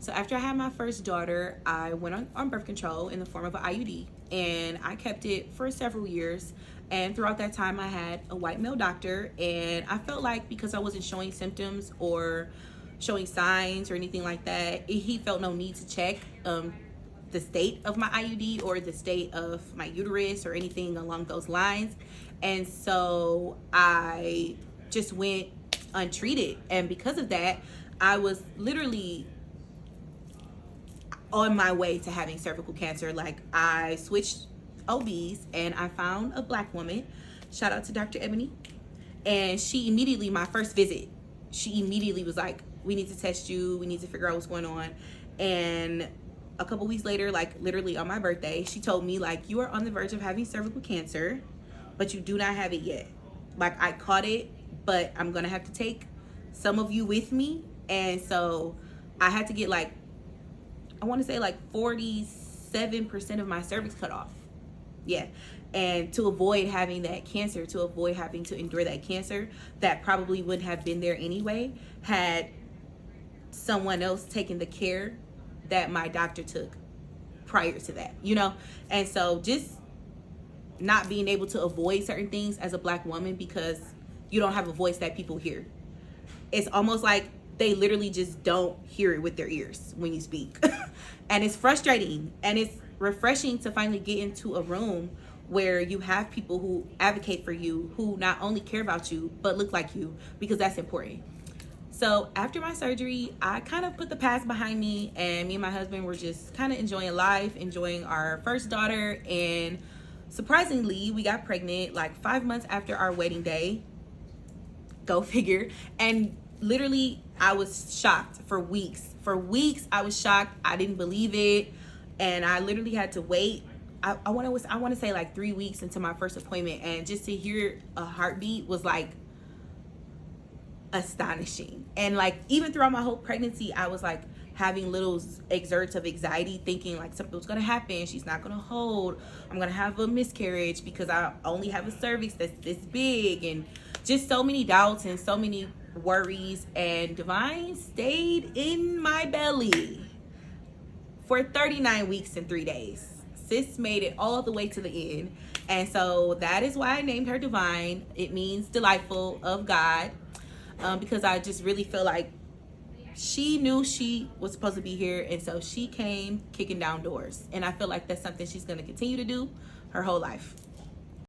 So after I had my first daughter, I went on birth control in the form of an IUD, and I kept it for several years. And throughout that time, I had a white male doctor, and I felt like because I wasn't showing symptoms or showing signs or anything like that, he felt no need to check the state of my IUD or the state of my uterus or anything along those lines. And so I just went untreated, and because of that, I was literally on my way to having cervical cancer. Like, I switched OBs and I found a black woman. Shout out to Dr. Ebony. And she immediately, my first visit, she immediately was like, we need to test you. We need to figure out what's going on. And a couple weeks later, like literally on my birthday, she told me, like, you are on the verge of having cervical cancer, but you do not have it yet. Like, I caught it, but I'm going to have to take some of you with me. And so I had to get like, I want to say like 47% of my cervix cut off. Yeah. And to avoid having that cancer, to avoid having to endure that cancer that probably wouldn't have been there anyway, had someone else taken the care that my doctor took prior to that, you know? And so just not being able to avoid certain things as a black woman because you don't have a voice that people hear. It's almost like they literally just don't hear it with their ears when you speak. And it's frustrating, and it's refreshing to finally get into a room where you have people who advocate for you, who not only care about you, but look like you, because that's important. So after my surgery, I kind of put the past behind me, and me and my husband were just kind of enjoying life, enjoying our first daughter. And surprisingly, we got pregnant like 5 months after our wedding day. Go figure. And literally, I was shocked for weeks. For weeks, I was shocked. I didn't believe it. And I literally had to wait. I want to say like 3 weeks until my first appointment. And just to hear a heartbeat was like astonishing. And like, even throughout my whole pregnancy, I was like having little exerts of anxiety, thinking like something was going to happen. She's not going to hold. I'm going to have a miscarriage because I only have a cervix that's this big. And just so many doubts and so many worries. And Divine stayed in my belly for 39 weeks and 3 days. Sis made it all the way to the end. And so that is why I named her Divine. It means delightful of God, because I just really feel like she knew she was supposed to be here, and so she came kicking down doors. And I feel like that's something she's going to continue to do her whole life.